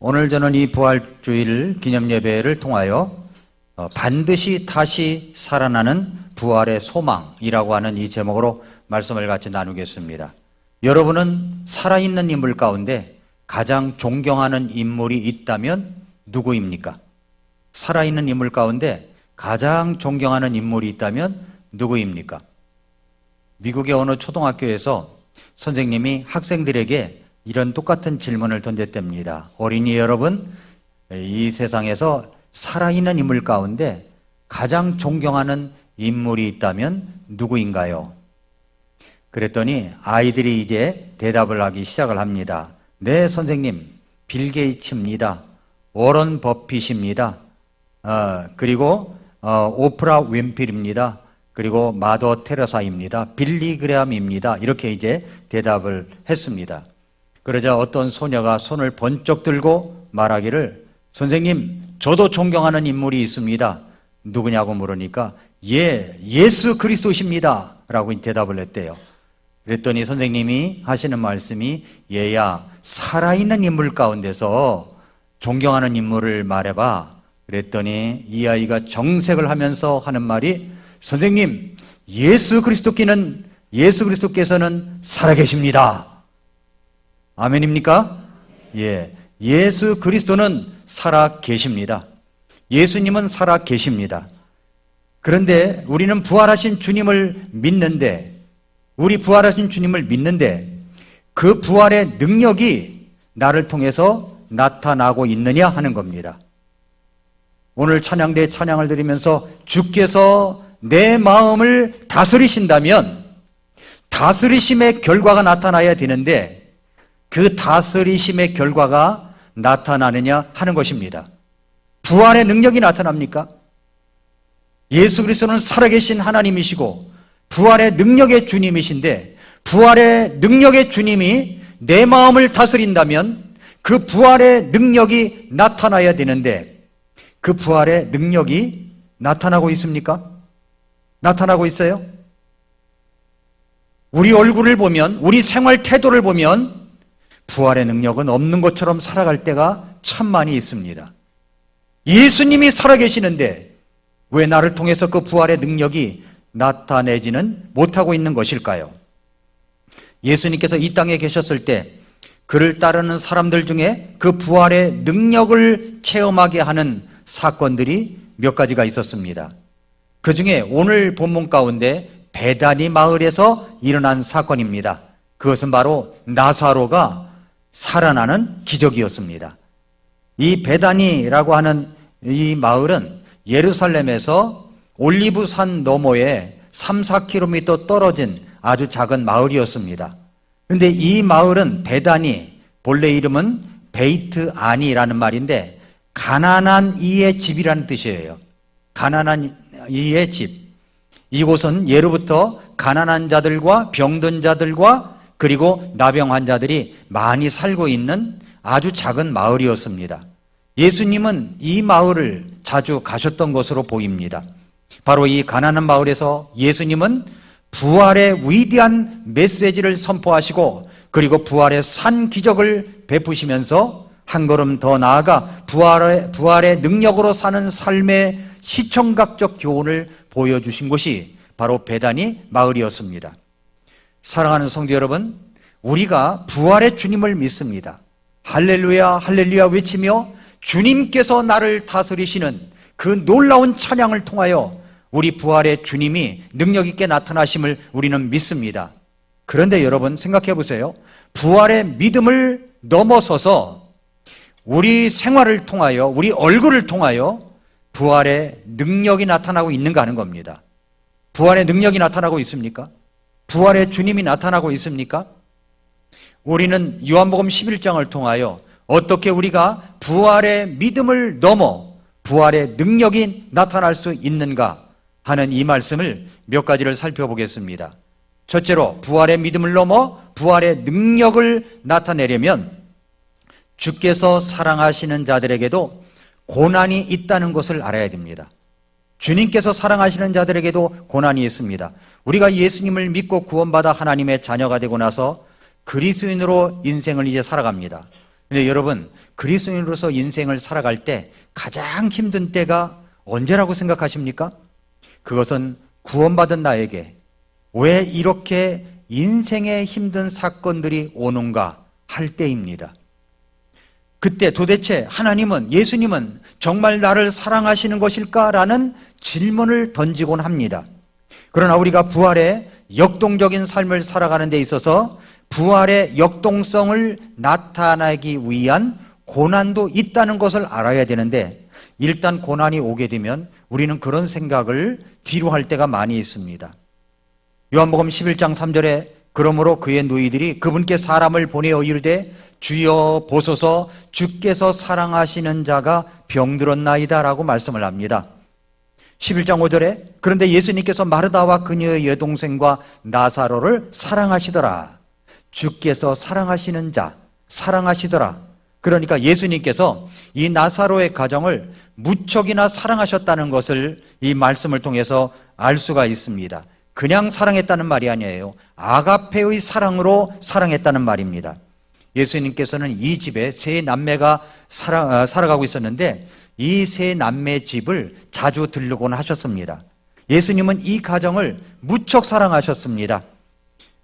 오늘 저는 이 부활주일 기념예배를 통하여 반드시 다시 살아나는 부활의 소망이라고 하는 이 제목으로 말씀을 같이 나누겠습니다. 여러분은 살아있는 인물 가운데 가장 존경하는 인물이 있다면 누구입니까? 살아있는 인물 가운데 가장 존경하는 인물이 있다면 누구입니까? 미국의 어느 초등학교에서 선생님이 학생들에게 이런 똑같은 질문을 던졌답니다. 어린이 여러분, 이 세상에서 살아있는 인물 가운데 가장 존경하는 인물이 있다면 누구인가요? 그랬더니 아이들이 이제 대답을 하기 시작을 합니다. 네, 선생님, 빌 게이츠입니다. 워런 버핏입니다. 그리고 오프라 윈필입니다. 그리고 마더 테레사입니다. 빌리 그레함입니다. 이렇게 이제 대답을 했습니다. 그러자 어떤 소녀가 손을 번쩍 들고 말하기를, 선생님, 저도 존경하는 인물이 있습니다. 누구냐고 물으니까 예수 그리스도십니다 라고 대답을 했대요. 그랬더니 선생님이 하시는 말씀이, 얘야, 살아있는 인물 가운데서 존경하는 인물을 말해봐. 그랬더니 이 아이가 정색을 하면서 하는 말이, 선생님, 예수 그리스도께서는 살아계십니다. 아멘입니까? 예, 예수 그리스도는 살아계십니다. 예수님은 살아계십니다. 그런데 우리는 부활하신 주님을 믿는데, 그 부활의 능력이 나를 통해서 나타나고 있느냐 하는 겁니다. 오늘 찬양대에 찬양을 드리면서 주께서 내 마음을 다스리신다면 다스리심의 결과가 나타나야 되는데, 그 다스리심의 결과가 나타나느냐 하는 것입니다. 부활의 능력이 나타납니까? 예수 그리스도는 살아계신 하나님이시고 부활의 능력의 주님이신데, 부활의 능력의 주님이 내 마음을 다스린다면 그 부활의 능력이 나타나야 되는데, 그 부활의 능력이 나타나고 있습니까? 나타나고 있어요? 우리 얼굴을 보면, 우리 생활 태도를 보면 부활의 능력은 없는 것처럼 살아갈 때가 참 많이 있습니다. 예수님이 살아계시는데 왜 나를 통해서 그 부활의 능력이 나타내지는 못하고 있는 것일까요? 예수님께서 이 땅에 계셨을 때 그를 따르는 사람들 중에 그 부활의 능력을 체험하게 하는 사건들이 몇 가지가 있었습니다. 그 중에 오늘 본문 가운데 베다니 마을에서 일어난 사건입니다. 그것은 바로 나사로가 살아나는 기적이었습니다. 이 베다니라고 하는 이 마을은 예루살렘에서 올리브산 너머에 3, 4km 떨어진 아주 작은 마을이었습니다. 그런데 이 마을은 베다니, 본래 이름은 베이트 아니라는 말인데 가난한 이의 집이라는 뜻이에요. 가난한 이의 집. 이곳은 예로부터 가난한 자들과 병든 자들과 그리고 나병 환자들이 많이 살고 있는 아주 작은 마을이었습니다. 예수님은 이 마을을 자주 가셨던 것으로 보입니다. 바로 이 가난한 마을에서 예수님은 부활의 위대한 메시지를 선포하시고, 그리고 부활의 산 기적을 베푸시면서 한 걸음 더 나아가 부활의 능력으로 사는 삶의 시청각적 교훈을 보여주신 곳이 바로 베다니 마을이었습니다. 사랑하는 성도 여러분, 우리가 부활의 주님을 믿습니다. 할렐루야 할렐루야 외치며 주님께서 나를 다스리시는 그 놀라운 찬양을 통하여 우리 부활의 주님이 능력 있게 나타나심을 우리는 믿습니다. 그런데 여러분 생각해 보세요. 부활의 믿음을 넘어서서 우리 생활을 통하여, 우리 얼굴을 통하여 부활의 능력이 나타나고 있는가 하는 겁니다. 부활의 능력이 나타나고 있습니까? 부활의 주님이 나타나고 있습니까? 우리는 요한복음 11장을 통하여 어떻게 우리가 부활의 믿음을 넘어 부활의 능력이 나타날 수 있는가 하는 이 말씀을 몇 가지를 살펴보겠습니다. 첫째로, 부활의 믿음을 넘어 부활의 능력을 나타내려면 주께서 사랑하시는 자들에게도 고난이 있다는 것을 알아야 됩니다. 주님께서 사랑하시는 자들에게도 고난이 있습니다. 우리가 예수님을 믿고 구원받아 하나님의 자녀가 되고 나서 그리스도인으로 인생을 이제 살아갑니다. 근데 여러분, 그리스도인으로서 인생을 살아갈 때 가장 힘든 때가 언제라고 생각하십니까? 그것은 구원받은 나에게 왜 이렇게 인생의 힘든 사건들이 오는가 할 때입니다. 그때 도대체 하나님은, 예수님은 정말 나를 사랑하시는 것일까라는 질문을 던지곤 합니다. 그러나 우리가 부활의 역동적인 삶을 살아가는 데 있어서 부활의 역동성을 나타내기 위한 고난도 있다는 것을 알아야 되는데, 일단 고난이 오게 되면 우리는 그런 생각을 뒤로 할 때가 많이 있습니다. 요한복음 11장 3절에 그러므로 그의 누이들이 그분께 사람을 보내어 이르되 주여 보소서 주께서 사랑하시는 자가 병들었나이다 라고 말씀을 합니다. 11장 5절에 그런데 예수님께서 마르다와 그녀의 여동생과 나사로를 사랑하시더라. 주께서 사랑하시는 자, 사랑하시더라. 그러니까 예수님께서 이 나사로의 가정을 무척이나 사랑하셨다는 것을 이 말씀을 통해서 알 수가 있습니다. 그냥 사랑했다는 말이 아니에요. 아가페의 사랑으로 사랑했다는 말입니다. 예수님께서는 이 집에 세 남매가 살아가고 있었는데 이 세 남매 집을 자주 들르곤 하셨습니다. 예수님은 이 가정을 무척 사랑하셨습니다.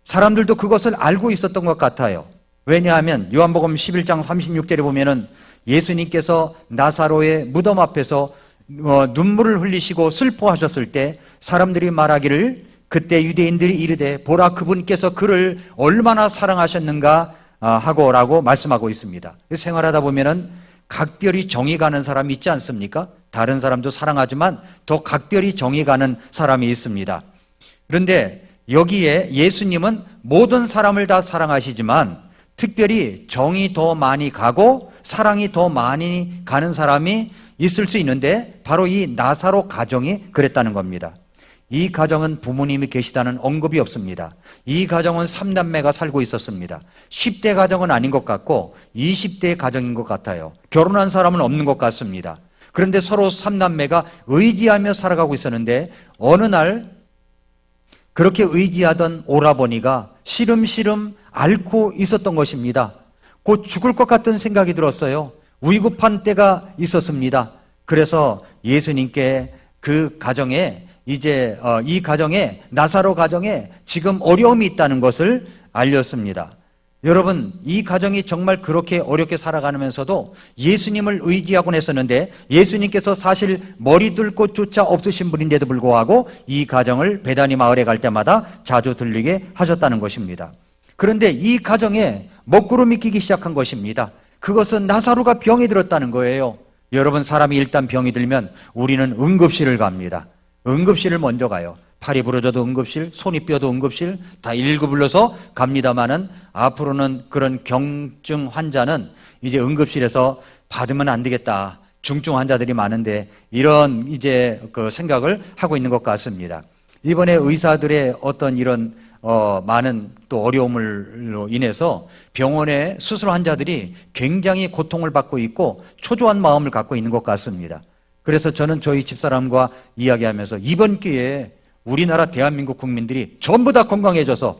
사람들도 그것을 알고 있었던 것 같아요. 왜냐하면 요한복음 11장 36절에 보면은 예수님께서 나사로의 무덤 앞에서 눈물을 흘리시고 슬퍼하셨을 때 사람들이 말하기를 그때 유대인들이 이르되 보라 그분께서 그를 얼마나 사랑하셨는가 하고라고 말씀하고 있습니다. 생활하다 보면은 각별히 정이 가는 사람이 있지 않습니까? 다른 사람도 사랑하지만 더 각별히 정이 가는 사람이 있습니다. 그런데 여기에 예수님은 모든 사람을 다 사랑하시지만 특별히 정이 더 많이 가고 사랑이 더 많이 가는 사람이 있을 수 있는데 바로 이 나사로 가정이 그랬다는 겁니다. 이 가정은 부모님이 계시다는 언급이 없습니다. 이 가정은 3남매가 살고 있었습니다. 10대 가정은 아닌 것 같고 20대 가정인 것 같아요. 결혼한 사람은 없는 것 같습니다. 그런데 서로 3남매가 의지하며 살아가고 있었는데 어느 날 그렇게 의지하던 오라버니가 시름시름 앓고 있었던 것입니다. 곧 죽을 것 같은 생각이 들었어요. 위급한 때가 있었습니다. 그래서 예수님께 그 가정에 이 가정에 나사로 가정에 지금 어려움이 있다는 것을 알렸습니다. 여러분, 이 가정이 정말 그렇게 어렵게 살아가면서도 예수님을 의지하곤 했었는데 예수님께서 사실 머리둘 곳조차 없으신 분인데도 불구하고 이 가정을 베다니 마을에 갈 때마다 자주 들리게 하셨다는 것입니다. 그런데 이 가정에 먹구름이 끼기 시작한 것입니다. 그것은 나사로가 병이 들었다는 거예요. 여러분, 사람이 일단 병이 들면 우리는 응급실을 갑니다. 응급실을 먼저 가요. 팔이 부러져도 응급실, 손이 뼈도 응급실 다 일구 불러서 갑니다마는 앞으로는 그런 경증 환자는 이제 응급실에서 받으면 안 되겠다. 중증 환자들이 많은데 이런 이제 그 생각을 하고 있는 것 같습니다. 이번에 의사들의 어떤 이런 많은 또 어려움으로 인해서 병원에 수술 환자들이 굉장히 고통을 받고 있고 초조한 마음을 갖고 있는 것 같습니다. 그래서 저는 저희 집사람과 이야기하면서 이번 기회에 우리나라 대한민국 국민들이 전부 다 건강해져서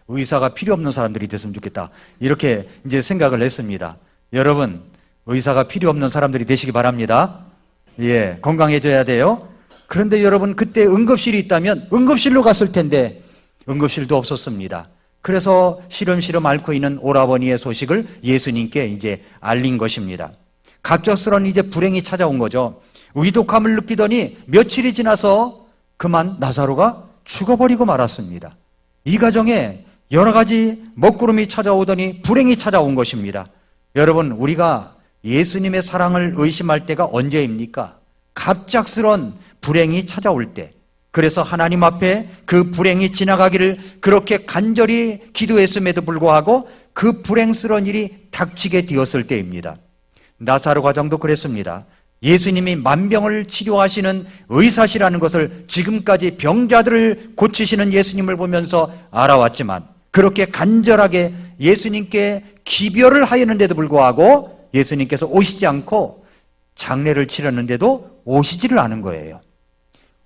의사가 필요 없는 사람들이 됐으면 좋겠다. 이렇게 이제 생각을 했습니다. 여러분, 의사가 필요 없는 사람들이 되시기 바랍니다. 예, 건강해져야 돼요. 그런데 여러분, 그때 응급실이 있다면 응급실로 갔을 텐데 응급실도 없었습니다. 그래서 시름시름 앓고 있는 오라버니의 소식을 예수님께 이제 알린 것입니다. 갑작스런 이제 불행이 찾아온 거죠. 위독함을 느끼더니 며칠이 지나서 그만 나사로가 죽어버리고 말았습니다. 이 가정에 여러 가지 먹구름이 찾아오더니 불행이 찾아온 것입니다. 여러분, 우리가 예수님의 사랑을 의심할 때가 언제입니까? 갑작스런 불행이 찾아올 때. 그래서 하나님 앞에 그 불행이 지나가기를 그렇게 간절히 기도했음에도 불구하고 그 불행스러운 일이 닥치게 되었을 때입니다. 나사로 가정도 그랬습니다. 예수님이 만병을 치료하시는 의사시라는 것을 지금까지 병자들을 고치시는 예수님을 보면서 알아왔지만 그렇게 간절하게 예수님께 기별을 하였는데도 불구하고 예수님께서 오시지 않고 장례를 치렀는데도 오시지를 않은 거예요.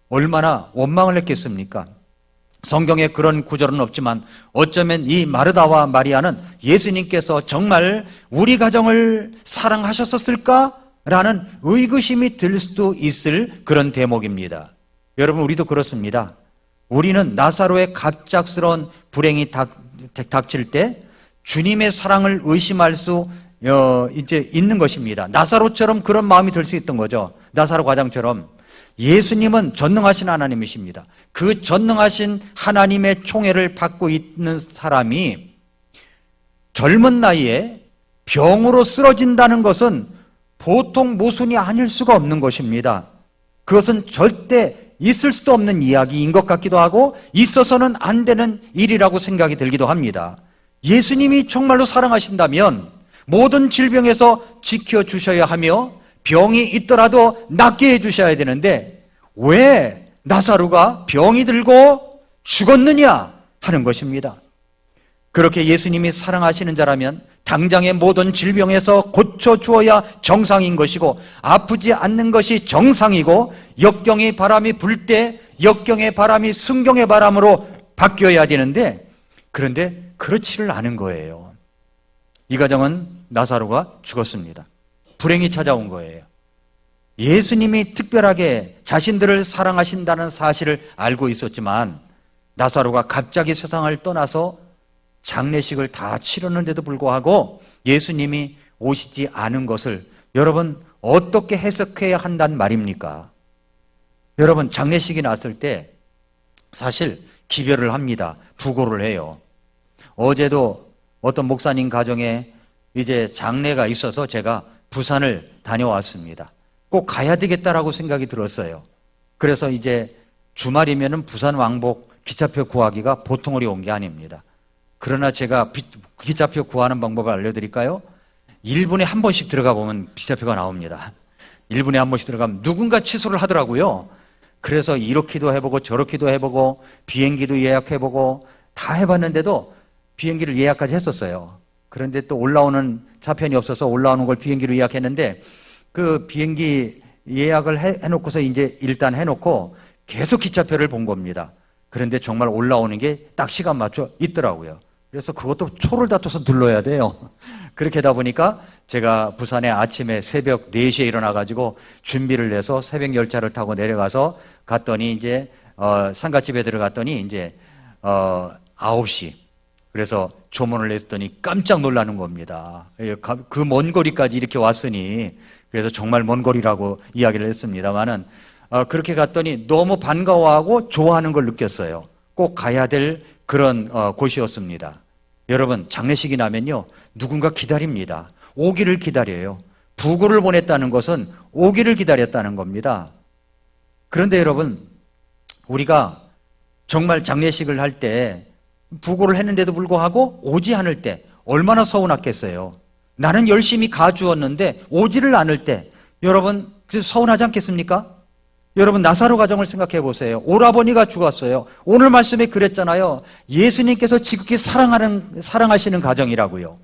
얼마나 원망을 했겠습니까? 성경에 그런 구절은 없지만 어쩌면 이 마르다와 마리아는 예수님께서 정말 우리 가정을 사랑하셨었을까라는 의구심이 들 수도 있을 그런 대목입니다. 여러분, 우리도 그렇습니다. 우리는 나사로의 갑작스러운 불행이 닥칠 때 주님의 사랑을 의심할 수 이제 있는 것입니다. 나사로처럼 그런 마음이 들 수 있던 거죠. 나사로 과장처럼. 예수님은 전능하신 하나님이십니다. 그 전능하신 하나님의 총애를 받고 있는 사람이 젊은 나이에 병으로 쓰러진다는 것은 보통 모순이 아닐 수가 없는 것입니다. 그것은 절대 있을 수도 없는 이야기인 것 같기도 하고 있어서는 안 되는 일이라고 생각이 들기도 합니다. 예수님이 정말로 사랑하신다면 모든 질병에서 지켜주셔야 하며 병이 있더라도 낫게 해주셔야 되는데 왜 나사로가 병이 들고 죽었느냐 하는 것입니다. 그렇게 예수님이 사랑하시는 자라면 당장의 모든 질병에서 고쳐주어야 정상인 것이고 아프지 않는 것이 정상이고 역경의 바람이 불 때 역경의 바람이 순경의 바람으로 바뀌어야 되는데 그런데 그렇지를 않은 거예요. 이 가정은 나사로가 죽었습니다. 불행이 찾아온 거예요. 예수님이 특별하게 자신들을 사랑하신다는 사실을 알고 있었지만 나사로가 갑자기 세상을 떠나서 장례식을 다 치렀는데도 불구하고 예수님이 오시지 않은 것을 여러분 어떻게 해석해야 한단 말입니까? 여러분, 장례식이 났을 때 사실 기별을 합니다. 부고를 해요. 어제도 어떤 목사님 가정에 이제 장례가 있어서 제가 부산을 다녀왔습니다. 꼭 가야 되겠다라고 생각이 들었어요. 그래서 이제 주말이면은 부산 왕복 기차표 구하기가 보통 어려운 게 아닙니다. 그러나 제가 기차표 구하는 방법을 알려드릴까요? 1분에 한 번씩 들어가 보면 기차표가 나옵니다. 1분에 한 번씩 들어가면 누군가 취소를 하더라고요. 그래서 이렇게도 해보고 저렇게도 해보고 비행기도 예약해보고 다 해봤는데도 비행기를 예약까지 했었어요. 그런데 또 올라오는 차편이 없어서 올라오는 걸 비행기로 예약했는데 그 비행기 예약을 해놓고서 이제 일단 해놓고 계속 기차표를 본 겁니다. 그런데 정말 올라오는 게 딱 시간 맞춰 있더라고요. 그래서 그것도 초를 다퉈서 눌러야 돼요. 그렇게 하다 보니까 제가 부산에 아침에 새벽 4시에 일어나가지고 준비를 해서 새벽 열차를 타고 내려가서 갔더니 이제 상가집에 들어갔더니 이제 9시. 그래서 조문을 했더니 깜짝 놀라는 겁니다. 그 먼 거리까지 이렇게 왔으니 그래서 정말 먼 거리라고 이야기를 했습니다만은 그렇게 갔더니 너무 반가워하고 좋아하는 걸 느꼈어요. 꼭 가야 될 그런 곳이었습니다. 여러분, 장례식이 나면요 누군가 기다립니다. 오기를 기다려요. 부고를 보냈다는 것은 오기를 기다렸다는 겁니다. 그런데 여러분, 우리가 정말 장례식을 할 때 부고를 했는데도 불구하고 오지 않을 때 얼마나 서운하겠어요. 나는 열심히 가주었는데 오지를 않을 때 여러분 서운하지 않겠습니까? 여러분, 나사로 가정을 생각해 보세요. 오라버니가 죽었어요. 오늘 말씀에 그랬잖아요. 예수님께서 지극히 사랑하시는 가정이라고요.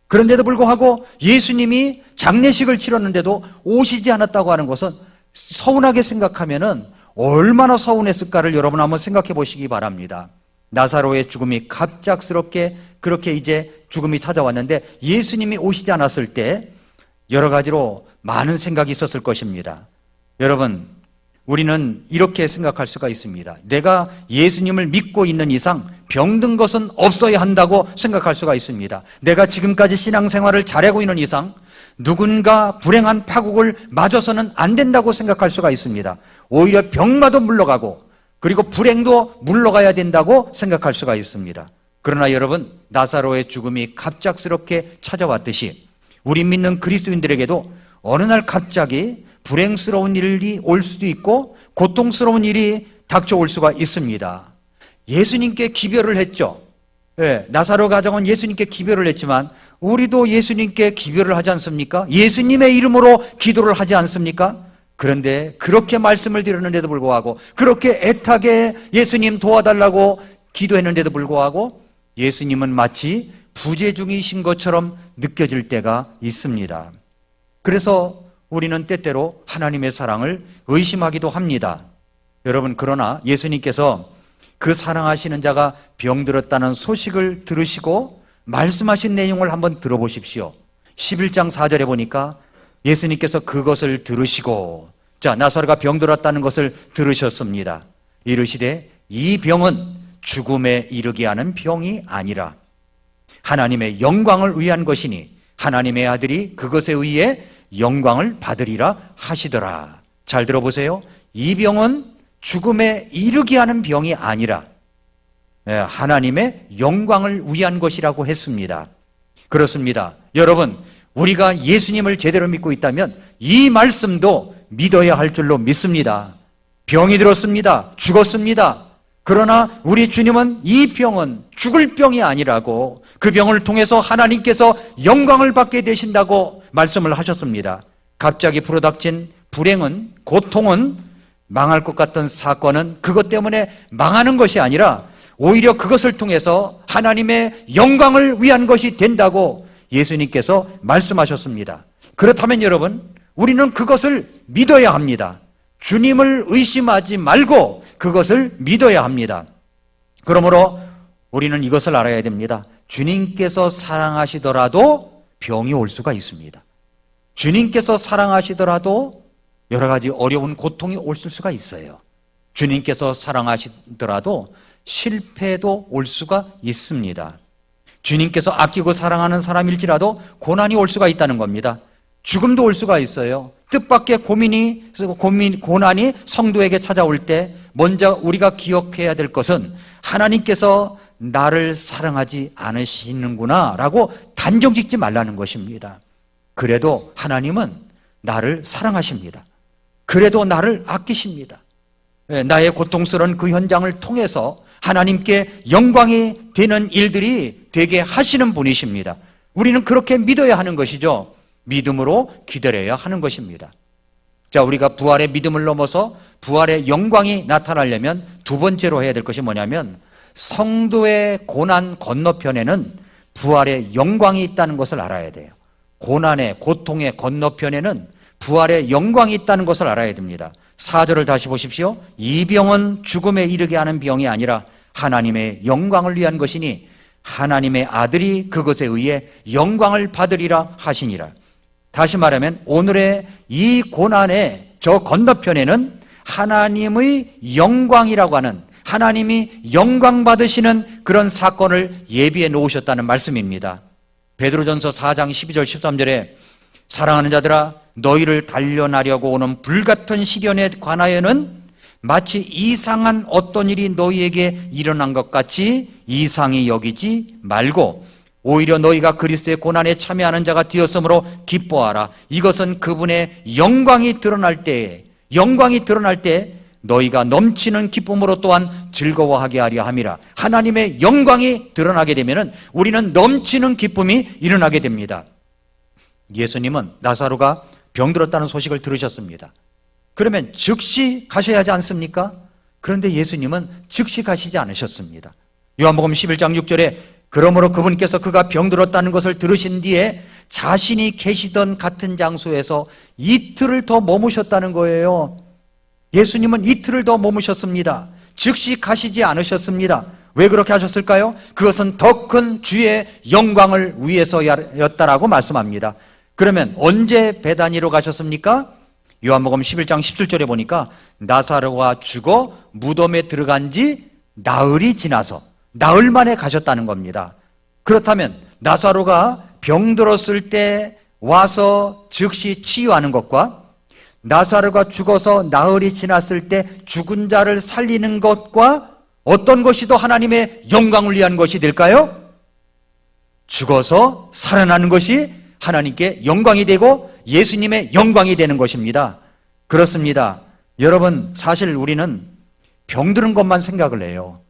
그런데도 불구하고 예수님이 장례식을 치렀는데도 오시지 않았다고 하는 것은 서운하게 생각하면은 얼마나 서운했을까를 여러분 한번 생각해 보시기 바랍니다. 나사로의 죽음이 갑작스럽게 그렇게 이제 죽음이 찾아왔는데 예수님이 오시지 않았을 때 여러 가지로 많은 생각이 있었을 것입니다. 여러분, 우리는 이렇게 생각할 수가 있습니다. 내가 예수님을 믿고 있는 이상 병든 것은 없어야 한다고 생각할 수가 있습니다. 내가 지금까지 신앙생활을 잘하고 있는 이상 누군가 불행한 파국을 맞아서는 안 된다고 생각할 수가 있습니다. 오히려 병마도 물러가고 그리고 불행도 물러가야 된다고 생각할 수가 있습니다. 그러나 여러분, 나사로의 죽음이 갑작스럽게 찾아왔듯이 우리 믿는 그리스도인들에게도 어느 날 갑자기 불행스러운 일이 올 수도 있고 고통스러운 일이 닥쳐올 수가 있습니다. 예수님께 기별을 했죠. 네, 나사로 가정은 예수님께 기별을 했지만 우리도 예수님께 기별을 하지 않습니까? 예수님의 이름으로 기도를 하지 않습니까? 그런데 그렇게 말씀을 드렸는데도 불구하고 그렇게 애타게 예수님 도와달라고 기도했는데도 불구하고 예수님은 마치 부재 중이신 것처럼 느껴질 때가 있습니다. 그래서 우리는 때때로 하나님의 사랑을 의심하기도 합니다. 여러분, 그러나 예수님께서 그 사랑하시는 자가 병들었다는 소식을 들으시고 말씀하신 내용을 한번 들어보십시오. 11장 4절에 보니까 예수님께서 그것을 들으시고, 자, 나사로가 병들었다는 것을 들으셨습니다. 이르시되 이 병은 죽음에 이르게 하는 병이 아니라 하나님의 영광을 위한 것이니 하나님의 아들이 그것에 의해 영광을 받으리라 하시더라. 잘 들어보세요. 이 병은 죽음에 이르게 하는 병이 아니라 하나님의 영광을 위한 것이라고 했습니다. 그렇습니다. 여러분, 우리가 예수님을 제대로 믿고 있다면 이 말씀도 믿어야 할 줄로 믿습니다. 병이 들었습니다. 죽었습니다. 그러나 우리 주님은 이 병은 죽을 병이 아니라고, 그 병을 통해서 하나님께서 영광을 받게 되신다고 말씀을 하셨습니다. 갑자기 불어닥친 불행은, 고통은, 망할 것 같던 사건은 그것 때문에 망하는 것이 아니라 오히려 그것을 통해서 하나님의 영광을 위한 것이 된다고 예수님께서 말씀하셨습니다. 그렇다면 여러분, 우리는 그것을 믿어야 합니다. 주님을 의심하지 말고 그것을 믿어야 합니다. 그러므로 우리는 이것을 알아야 됩니다. 주님께서 사랑하시더라도 병이 올 수가 있습니다. 주님께서 사랑하시더라도 여러 가지 어려운 고통이 올 수가 있어요. 주님께서 사랑하시더라도 실패도 올 수가 있습니다. 주님께서 아끼고 사랑하는 사람일지라도 고난이 올 수가 있다는 겁니다. 죽음도 올 수가 있어요. 뜻밖의 고난이 성도에게 찾아올 때 먼저 우리가 기억해야 될 것은 하나님께서 나를 사랑하지 않으시는구나 라고 단정 짓지 말라는 것입니다. 그래도 하나님은 나를 사랑하십니다. 그래도 나를 아끼십니다. 나의 고통스러운 그 현장을 통해서 하나님께 영광이 되는 일들이 되게 하시는 분이십니다. 우리는 그렇게 믿어야 하는 것이죠. 믿음으로 기다려야 하는 것입니다. 자, 우리가 부활의 믿음을 넘어서 부활의 영광이 나타나려면 두 번째로 해야 될 것이 뭐냐면, 성도의 고난 건너편에는 부활의 영광이 있다는 것을 알아야 돼요. 고난의, 고통의 건너편에는 부활의 영광이 있다는 것을 알아야 됩니다. 4절을 다시 보십시오. 이 병은 죽음에 이르게 하는 병이 아니라 하나님의 영광을 위한 것이니 하나님의 아들이 그것에 의해 영광을 받으리라 하시니라. 다시 말하면 오늘의 이 고난의 저 건너편에는 하나님의 영광이라고 하는, 하나님이 영광 받으시는 그런 사건을 예비해 놓으셨다는 말씀입니다. 베드로전서 4장 12절 13절에 사랑하는 자들아, 너희를 단련하려고 오는 불같은 시련에 관하여는 마치 이상한 어떤 일이 너희에게 일어난 것 같이 이상히 여기지 말고 오히려 너희가 그리스도의 고난에 참여하는 자가 되었으므로 기뻐하라. 이것은 그분의 영광이 드러날 때 너희가 넘치는 기쁨으로 또한 즐거워하게 하려 함이라. 하나님의 영광이 드러나게 되면 우리는 넘치는 기쁨이 일어나게 됩니다. 예수님은 나사로가 병들었다는 소식을 들으셨습니다. 그러면 즉시 가셔야 하지 않습니까? 그런데 예수님은 즉시 가시지 않으셨습니다. 요한복음 11장 6절에 그러므로 그분께서 그가 병들었다는 것을 들으신 뒤에 자신이 계시던 같은 장소에서 이틀을 더 머무셨다는 거예요. 예수님은 이틀을 더 머무셨습니다. 즉시 가시지 않으셨습니다. 왜 그렇게 하셨을까요? 그것은 더 큰 주의 영광을 위해서였다라고 말씀합니다. 그러면 언제 베다니로 가셨습니까? 요한복음 11장 17절에 보니까 나사로가 죽어 무덤에 들어간 지 나흘이 지나서 나흘 만에 가셨다는 겁니다. 그렇다면 나사로가 병들었을 때 와서 즉시 치유하는 것과 나사로가 죽어서 나흘이 지났을 때 죽은 자를 살리는 것과 어떤 것이 더 하나님의 영광을 위한 것이 될까요? 죽어서 살아나는 것이 하나님께 영광이 되고 예수님의 영광이 되는 것입니다. 그렇습니다. 여러분, 사실 우리는 병드는 것만 생각을 해요.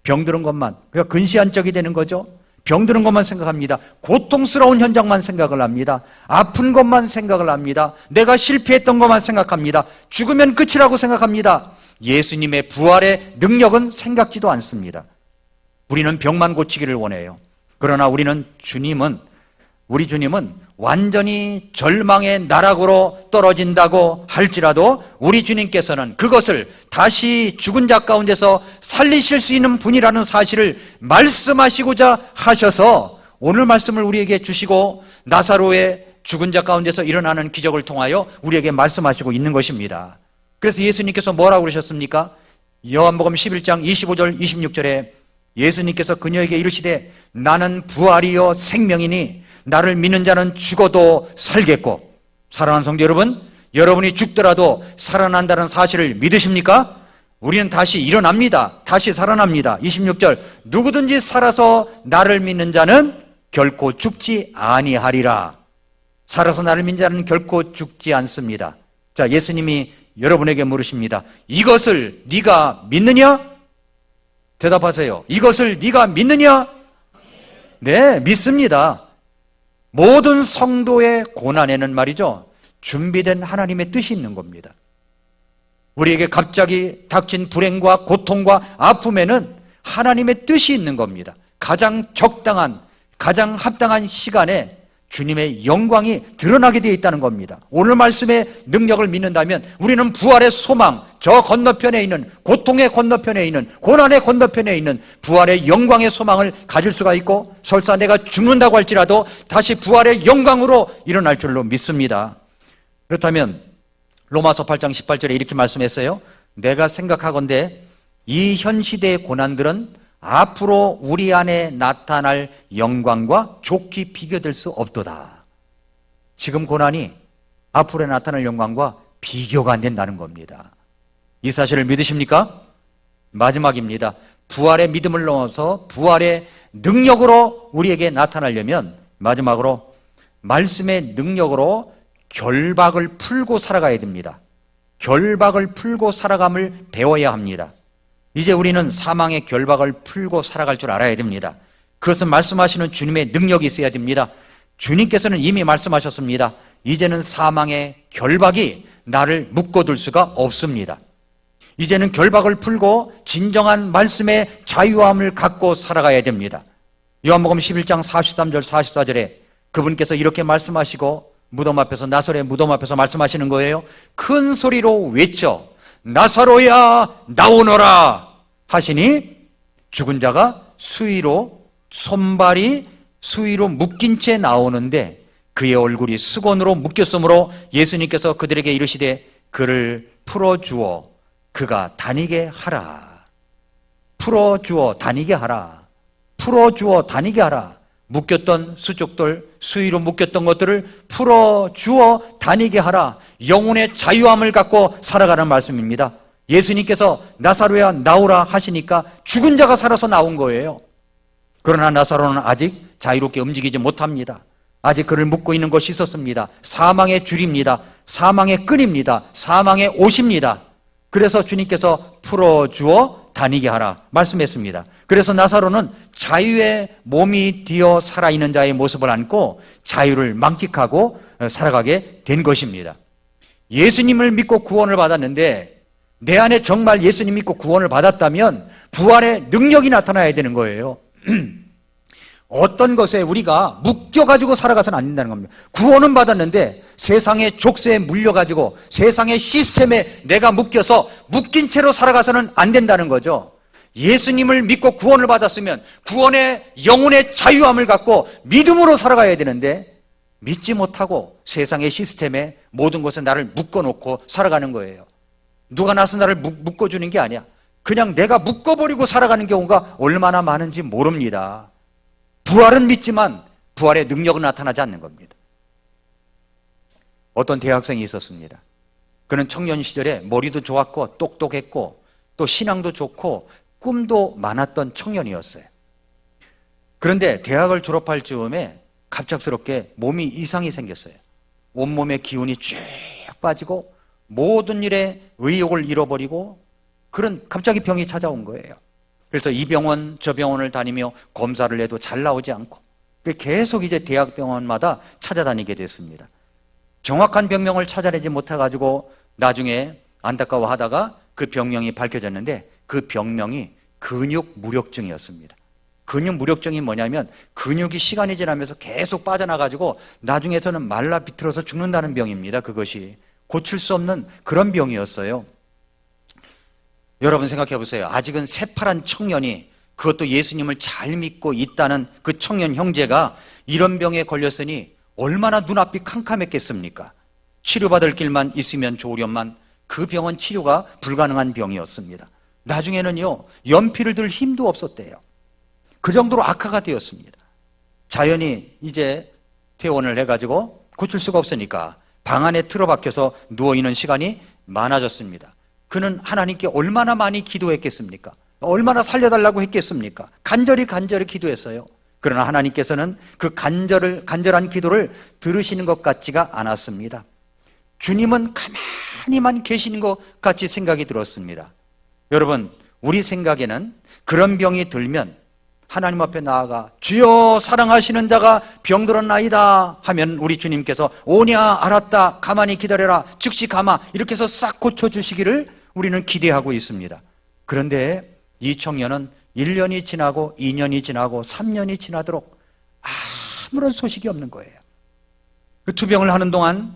병드는 것만. 그러니까 근시안적이 되는 거죠. 병드는 것만 생각합니다. 고통스러운 현장만 생각을 합니다. 아픈 것만 생각을 합니다. 내가 실패했던 것만 생각합니다. 죽으면 끝이라고 생각합니다. 예수님의 부활의 능력은 생각지도 않습니다. 우리는 병만 고치기를 원해요. 그러나 우리 주님은 완전히 절망의 나락으로 떨어진다고 할지라도 우리 주님께서는 그것을 다시 죽은 자 가운데서 살리실 수 있는 분이라는 사실을 말씀하시고자 하셔서 오늘 말씀을 우리에게 주시고 나사로의 죽은 자 가운데서 일어나는 기적을 통하여 우리에게 말씀하시고 있는 것입니다. 그래서 예수님께서 뭐라고 그러셨습니까? 요한복음 11장 25절 26절에 예수님께서 그녀에게 이르시되 나는 부활이요 생명이니 나를 믿는 자는 죽어도 살겠고. 사랑하는 성도 여러분, 여러분이 죽더라도 살아난다는 사실을 믿으십니까? 우리는 다시 일어납니다. 다시 살아납니다. 26절 누구든지 살아서 나를 믿는 자는 결코 죽지 아니하리라. 살아서 나를 믿는 자는 결코 죽지 않습니다. 자, 예수님이 여러분에게 물으십니다. 이것을 네가 믿느냐? 대답하세요. 이것을 네가 믿느냐? 네, 믿습니다. 모든 성도의 고난에는 말이죠, 준비된 하나님의 뜻이 있는 겁니다. 우리에게 갑자기 닥친 불행과 고통과 아픔에는 하나님의 뜻이 있는 겁니다. 가장 적당한, 가장 합당한 시간에 주님의 영광이 드러나게 되어 있다는 겁니다. 오늘 말씀의 능력을 믿는다면 우리는 부활의 소망, 저 건너편에 있는, 고통의 건너편에 있는, 고난의 건너편에 있는 부활의 영광의 소망을 가질 수가 있고, 설사 내가 죽는다고 할지라도 다시 부활의 영광으로 일어날 줄로 믿습니다. 그렇다면 로마서 8장 18절에 이렇게 말씀했어요. 내가 생각하건대 이 현 시대의 고난들은 앞으로 우리 안에 나타날 영광과 좋게 비교될 수 없도다. 지금 고난이 앞으로 나타날 영광과 비교가 안 된다는 겁니다. 이 사실을 믿으십니까? 마지막입니다. 부활의 믿음을 넘어서 부활의 능력으로 우리에게 나타나려면 마지막으로 말씀의 능력으로 결박을 풀고 살아가야 됩니다. 결박을 풀고 살아감을 배워야 합니다. 이제 우리는 사망의 결박을 풀고 살아갈 줄 알아야 됩니다. 그것은 말씀하시는 주님의 능력이 있어야 됩니다. 주님께서는 이미 말씀하셨습니다. 이제는 사망의 결박이 나를 묶어둘 수가 없습니다. 이제는 결박을 풀고 진정한 말씀의 자유함을 갖고 살아가야 됩니다. 요한복음 11장 43절 44절에 그분께서 이렇게 말씀하시고 무덤 앞에서, 나사로의 무덤 앞에서 말씀하시는 거예요. 큰 소리로 외쳐 나사로야 나오너라 하시니 죽은 자가 수위로, 손발이 수위로 묶인 채 나오는데 그의 얼굴이 수건으로 묶였으므로 예수님께서 그들에게 이르시되 그를 풀어주어 그가 다니게 하라. 풀어주어 다니게 하라. 풀어주어 다니게 하라. 묶였던 수족들, 수위로 묶였던 것들을 풀어주어 다니게 하라. 영혼의 자유함을 갖고 살아가는 말씀입니다. 예수님께서 나사로야 나오라 하시니까 죽은 자가 살아서 나온 거예요. 그러나 나사로는 아직 자유롭게 움직이지 못합니다. 아직 그를 묶고 있는 것이 있었습니다. 사망의 줄입니다. 사망의 끈입니다. 사망의 옷입니다. 그래서 주님께서 풀어주어 다니게 하라 말씀했습니다. 그래서 나사로는 자유의 몸이 되어 살아있는 자의 모습을 안고 자유를 만끽하고 살아가게 된 것입니다. 예수님을 믿고 구원을 받았는데 내 안에 정말 예수님 믿고 구원을 받았다면 부활의 능력이 나타나야 되는 거예요. 어떤 것에 우리가 묶여가지고 살아가서는 안 된다는 겁니다. 구원은 받았는데 세상의 족쇄에 물려가지고 세상의 시스템에 내가 묶여서 묶인 채로 살아가서는 안 된다는 거죠. 예수님을 믿고 구원을 받았으면 구원의 영혼의 자유함을 갖고 믿음으로 살아가야 되는데 믿지 못하고 세상의 시스템에 모든 것에 나를 묶어놓고 살아가는 거예요. 누가 나서 나를 묶어주는 게 아니야. 그냥 내가 묶어버리고 살아가는 경우가 얼마나 많은지 모릅니다. 부활은 믿지만 부활의 능력은 나타나지 않는 겁니다. 어떤 대학생이 있었습니다. 그는 청년 시절에 머리도 좋았고 똑똑했고 또 신앙도 좋고 꿈도 많았던 청년이었어요. 그런데 대학을 졸업할 즈음에 갑작스럽게 몸이 이상이 생겼어요. 온몸의 기운이 쭉 빠지고 모든 일에 의욕을 잃어버리고 그런 갑자기 병이 찾아온 거예요. 그래서 이 병원 저 병원을 다니며 검사를 해도 잘 나오지 않고 계속 이제 대학병원마다 찾아다니게 됐습니다. 정확한 병명을 찾아내지 못해가지고 나중에 안타까워하다가 그 병명이 밝혀졌는데 그 병명이 근육무력증이었습니다. 근육무력증이 뭐냐면 근육이 시간이 지나면서 계속 빠져나가지고 나중에서는 말라 비틀어서 죽는다는 병입니다. 그것이 고칠 수 없는 그런 병이었어요. 여러분 생각해 보세요. 아직은 새파란 청년이, 그것도 예수님을 잘 믿고 있다는 그 청년 형제가 이런 병에 걸렸으니 얼마나 눈앞이 캄캄했겠습니까? 치료받을 길만 있으면 좋으련만 그 병은 치료가 불가능한 병이었습니다. 나중에는요, 연필을 들 힘도 없었대요. 그 정도로 악화가 되었습니다. 자연히 이제 퇴원을 해가지고 고칠 수가 없으니까 방 안에 틀어박혀서 누워있는 시간이 많아졌습니다. 그는 하나님께 얼마나 많이 기도했겠습니까? 얼마나 살려달라고 했겠습니까? 간절히 기도했어요. 그러나 하나님께서는 그 간절한 기도를 들으시는 것 같지가 않았습니다. 주님은 가만히만 계시는 것 같이 생각이 들었습니다. 여러분, 우리 생각에는 그런 병이 들면 하나님 앞에 나아가 주여 사랑하시는 자가 병들었나이다 하면 우리 주님께서 오냐 알았다 가만히 기다려라 즉시 가마 이렇게 해서 싹 고쳐주시기를 우리는 기대하고 있습니다. 그런데 이 청년은 1년이 지나고 2년이 지나고 3년이 지나도록 아무런 소식이 없는 거예요. 그 투병을 하는 동안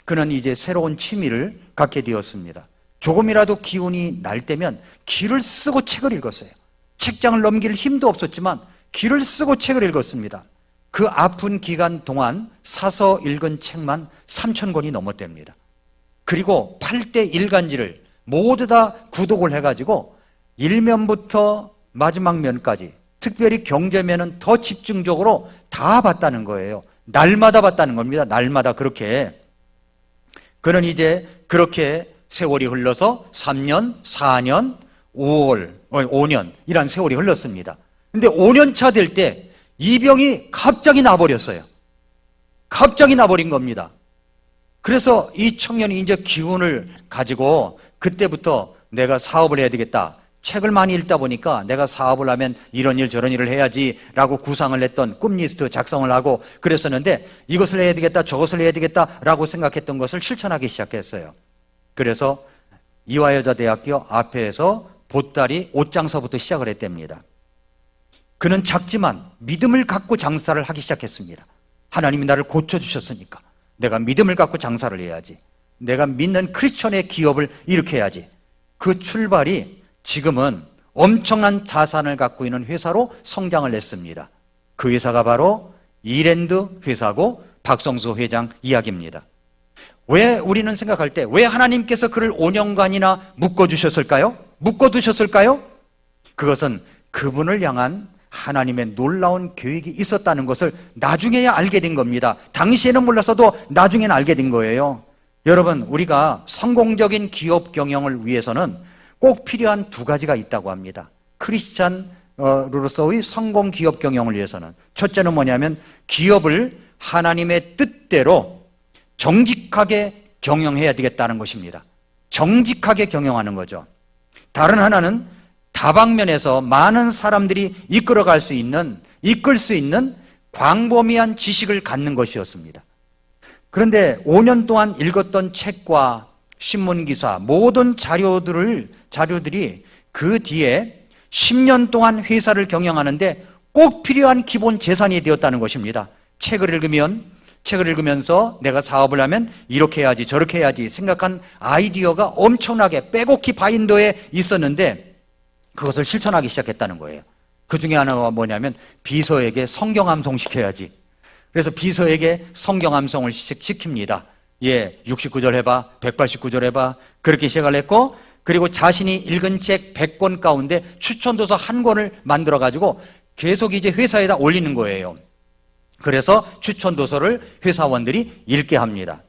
그는 이제 새로운 취미를 갖게 되었습니다. 조금이라도 기운이 날 때면 길을 쓰고 책을 읽었어요. 책장을 넘길 힘도 없었지만 길을 쓰고 책을 읽었습니다. 그 아픈 기간 동안 사서 읽은 책만 3,000권이 넘었답니다. 그리고 8대 일간지를 모두 다 구독을 해가지고 1면부터 마지막 면까지, 특별히 경제면은 더 집중적으로 다 봤다는 거예요. 날마다 봤다는 겁니다. 날마다 그렇게. 그는 이제 그렇게 세월이 흘러서 3년, 4년, 5년 이란 세월이 흘렀습니다. 근데 5년 차 될 때 이 병이 갑자기 나버렸어요. 갑자기 나버린 겁니다. 그래서 이 청년이 이제 기운을 가지고 그때부터 내가 사업을 해야 되겠다. 책을 많이 읽다 보니까 내가 사업을 하면 이런 일 저런 일을 해야지 라고 구상을 했던 꿈 리스트 작성을 하고 그랬었는데 이것을 해야 되겠다 저것을 해야 되겠다 라고 생각했던 것을 실천하기 시작했어요. 그래서 이화여자대학교 앞에서 보따리 옷장서부터 시작을 했답니다. 그는 작지만 믿음을 갖고 장사를 하기 시작했습니다. 하나님이 나를 고쳐주셨으니까 내가 믿음을 갖고 장사를 해야지. 내가 믿는 크리스천의 기업을 일으켜야지. 그 출발이 지금은 엄청난 자산을 갖고 있는 회사로 성장을 했습니다. 그 회사가 바로 이랜드 회사고 박성수 회장 이야기입니다. 왜 우리는 생각할 때 왜 하나님께서 그를 5년간이나 묶어주셨을까요? 묶어두셨을까요? 그것은 그분을 향한 하나님의 놀라운 계획이 있었다는 것을 나중에야 알게 된 겁니다. 당시에는 몰랐어도 나중에는 알게 된 거예요. 여러분, 우리가 성공적인 기업 경영을 위해서는 꼭 필요한 두 가지가 있다고 합니다. 크리스찬으로서의 성공 기업 경영을 위해서는 첫째는 뭐냐면 기업을 하나님의 뜻대로 정직하게 경영해야 되겠다는 것입니다. 정직하게 경영하는 거죠. 다른 하나는 다방면에서 많은 사람들이 이끌을 수 있는 광범위한 지식을 갖는 것이었습니다. 그런데 5년 동안 읽었던 책과 신문기사 모든 자료들이 그 뒤에 10년 동안 회사를 경영하는데 꼭 필요한 기본 재산이 되었다는 것입니다. 책을 읽으면서 내가 사업을 하면 이렇게 해야지 저렇게 해야지 생각한 아이디어가 엄청나게 빼곡히 바인더에 있었는데 그것을 실천하기 시작했다는 거예요. 그 중에 하나가 뭐냐면 비서에게 성경 암송 시켜야지. 그래서 비서에게 성경 암송을 시킵니다. 69절 해봐, 189절 해봐. 그렇게 시작을 했고, 그리고 자신이 읽은 책 100권 가운데 추천도서 한 권을 만들어가지고 계속 이제 회사에다 올리는 거예요. 그래서 추천도서를 회사원들이 읽게 합니다.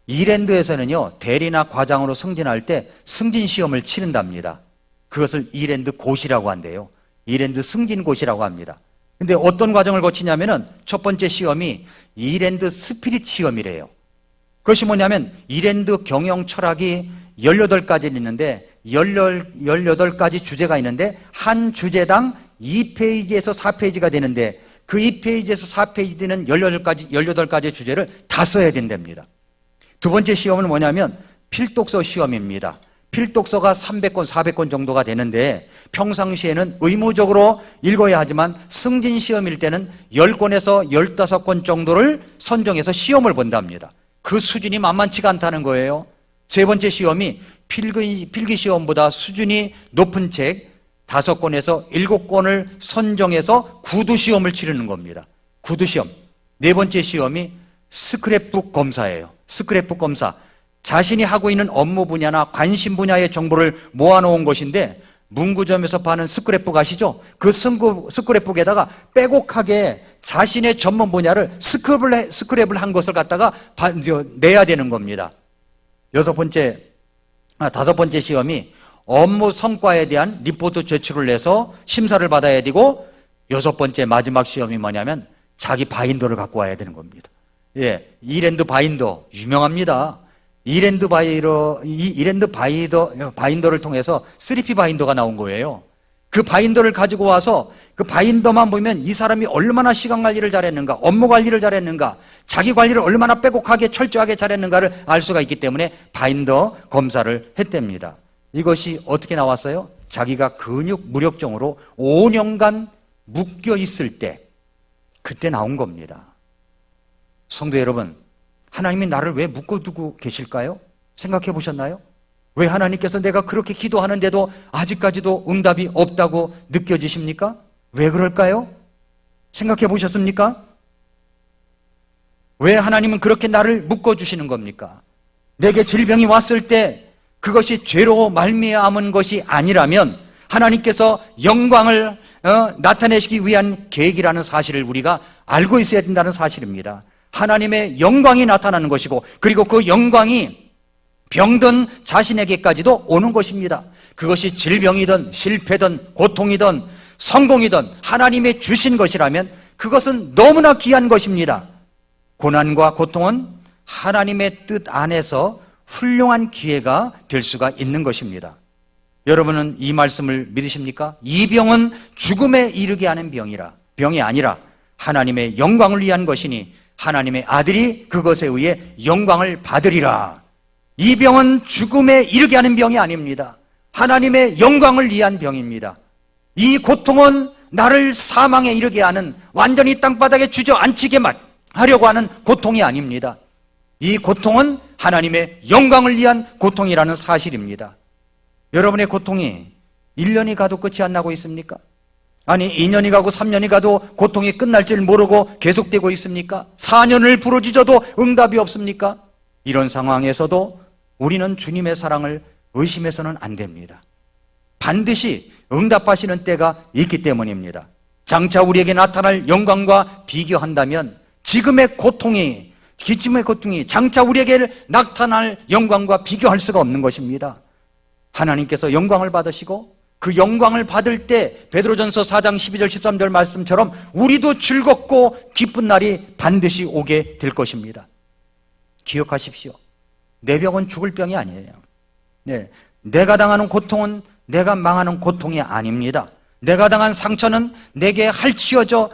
이랜드에서는요, 대리나 과장으로 승진할 때 승진시험을 치른답니다. 그것을 이랜드 고시라고 한대요. 이랜드 승진고시라고 합니다. 근데 어떤 과정을 거치냐면은 첫 번째 시험이 이랜드 스피릿 시험이래요. 그것이 뭐냐면 이랜드 경영 철학이 18가지 있는데 18가지 주제가 있는데 한 주제당 2페이지에서 4페이지가 되는데 그 2페이지에서 4페이지 되는 18가지 주제를 다 써야 된답니다. 두 번째 시험은 뭐냐면 필독서 시험입니다. 필독서가 300권, 400권 정도가 되는데 평상시에는 의무적으로 읽어야 하지만 승진 시험일 때는 10권에서 15권 정도를 선정해서 시험을 본답니다. 그 수준이 만만치가 않다는 거예요. 세 번째 시험이 필기 시험보다 수준이 높은 책 5권에서 7권을 선정해서 구두 시험을 치르는 겁니다. 구두 시험. 네 번째 시험이 스크랩북 검사예요. 스크랩북 검사. 자신이 하고 있는 업무 분야나 관심 분야의 정보를 모아놓은 것인데, 문구점에서 파는 스크랩북 아시죠? 그 스크랩북에다가 빼곡하게 자신의 전문 분야를 스크랩을 한 것을 갖다가 내야 되는 겁니다. 5번째 시험이 업무 성과에 대한 리포트 제출을 해서 심사를 받아야 되고, 6번째 마지막 시험이 뭐냐면 자기 바인더를 갖고 와야 되는 겁니다. 예, 이랜드 바인더 유명합니다. 이랜드 바인더를 통해서 3P 바인더가 나온 거예요. 그 바인더를 가지고 와서 그 바인더만 보면 이 사람이 얼마나 시간 관리를 잘했는가, 업무 관리를 잘했는가, 자기 관리를 얼마나 빼곡하게 철저하게 잘했는가를 알 수가 있기 때문에 바인더 검사를 했답니다. 이것이 어떻게 나왔어요? 자기가 근육 무력증으로 5년간 묶여 있을 때, 그때 나온 겁니다. 성도 여러분, 하나님이 나를 왜 묶어두고 계실까요? 생각해 보셨나요? 왜 하나님께서 내가 그렇게 기도하는데도 아직까지도 응답이 없다고 느껴지십니까? 왜 그럴까요? 생각해 보셨습니까? 왜 하나님은 그렇게 나를 묶어주시는 겁니까? 내게 질병이 왔을 때 그것이 죄로 말미암은 것이 아니라면 하나님께서 영광을 나타내시기 위한 계획이라는 사실을 우리가 알고 있어야 된다는 사실입니다. 하나님의 영광이 나타나는 것이고, 그리고 그 영광이 병든 자신에게까지도 오는 것입니다. 그것이 질병이든 실패든 고통이든 성공이든 하나님의 주신 것이라면 그것은 너무나 귀한 것입니다. 고난과 고통은 하나님의 뜻 안에서 훌륭한 기회가 될 수가 있는 것입니다. 여러분은 이 말씀을 믿으십니까? 이 병은 죽음에 이르게 하는 병이 아니라 하나님의 영광을 위한 것이니 하나님의 아들이 그것에 의해 영광을 받으리라. 이 병은 죽음에 이르게 하는 병이 아닙니다. 하나님의 영광을 위한 병입니다. 이 고통은 나를 사망에 이르게 하는, 완전히 땅바닥에 주저앉히게 하려고 하는 고통이 아닙니다. 이 고통은 하나님의 영광을 위한 고통이라는 사실입니다. 여러분의 고통이 1년이 가도 끝이 안 나고 있습니까? 아니 2년이 가고 3년이 가도 고통이 끝날 줄 모르고 계속되고 있습니까? 4년을 부르짖어도 응답이 없습니까? 이런 상황에서도 우리는 주님의 사랑을 의심해서는 안 됩니다. 반드시 응답하시는 때가 있기 때문입니다. 장차 우리에게 나타날 영광과 비교한다면 지금의 고통이 장차 우리에게 나타날 영광과 비교할 수가 없는 것입니다. 하나님께서 영광을 받으시고 그 영광을 받을 때 베드로전서 4장 12절 13절 말씀처럼 우리도 즐겁고 기쁜 날이 반드시 오게 될 것입니다. 기억하십시오. 내 병은 죽을 병이 아니에요. 네, 내가 당하는 고통은 내가 망하는 고통이 아닙니다. 내가 당한 상처는 내게 핥혀져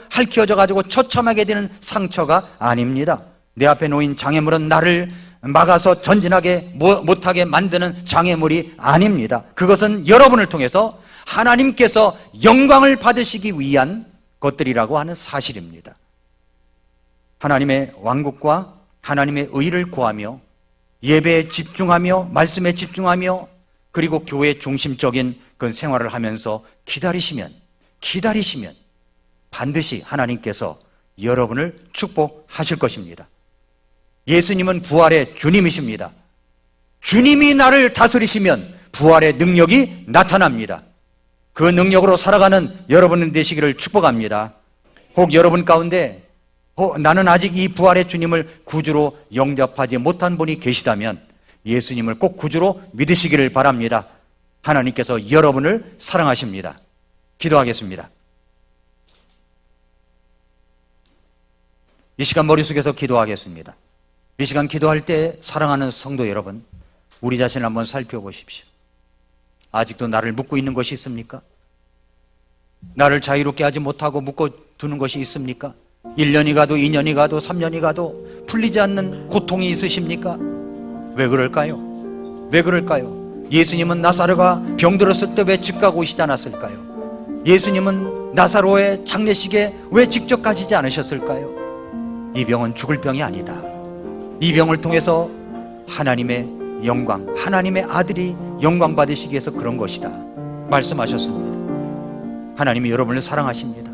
가지고 처참하게 되는 상처가 아닙니다. 내 앞에 놓인 장애물은 나를 막아서 전진하게 못하게 만드는 장애물이 아닙니다. 그것은 여러분을 통해서 하나님께서 영광을 받으시기 위한 것들이라고 하는 사실입니다. 하나님의 왕국과 하나님의 의를 구하며 예배에 집중하며 말씀에 집중하며 그리고 교회 중심적인 그 생활을 하면서 기다리시면 반드시 하나님께서 여러분을 축복하실 것입니다. 예수님은 부활의 주님이십니다. 주님이 나를 다스리시면 부활의 능력이 나타납니다. 그 능력으로 살아가는 여러분 되시기를 축복합니다. 혹 여러분 가운데 나는 아직 이 부활의 주님을 구주로 영접하지 못한 분이 계시다면 예수님을 꼭 구주로 믿으시기를 바랍니다. 하나님께서 여러분을 사랑하십니다. 기도하겠습니다. 이 시간 머릿속에서 기도하겠습니다. 이 시간 기도할 때 사랑하는 성도 여러분, 우리 자신을 한번 살펴보십시오. 아직도 나를 묶고 있는 것이 있습니까? 나를 자유롭게 하지 못하고 묶어두는 것이 있습니까? 1년이 가도 2년이 가도 3년이 가도 풀리지 않는 고통이 있으십니까? 왜 그럴까요? 왜 그럴까요? 예수님은 나사로가 병들었을 때 왜 집 가고 오시지 않았을까요? 예수님은 나사로의 장례식에 왜 직접 가시지 않으셨을까요? 이 병은 죽을 병이 아니다. 이 병을 통해서 하나님의 영광, 하나님의 아들이 영광 받으시기 위해서 그런 것이다 말씀하셨습니다. 하나님이 여러분을 사랑하십니다.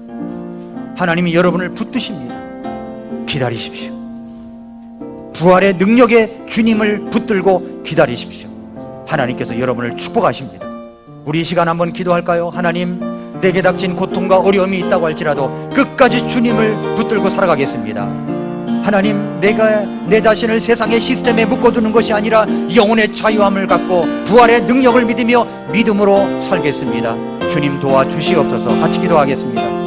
하나님이 여러분을 붙드십니다. 기다리십시오. 부활의 능력의 주님을 붙들고 기다리십시오. 하나님께서 여러분을 축복하십니다. 우리 이 시간 한번 기도할까요? 하나님, 내게 닥친 고통과 어려움이 있다고 할지라도 끝까지 주님을 붙들고 살아가겠습니다. 하나님, 내가 내 자신을 세상의 시스템에 묶어두는 것이 아니라 영혼의 자유함을 갖고 부활의 능력을 믿으며 믿음으로 살겠습니다. 주님 도와주시옵소서. 같이 기도하겠습니다.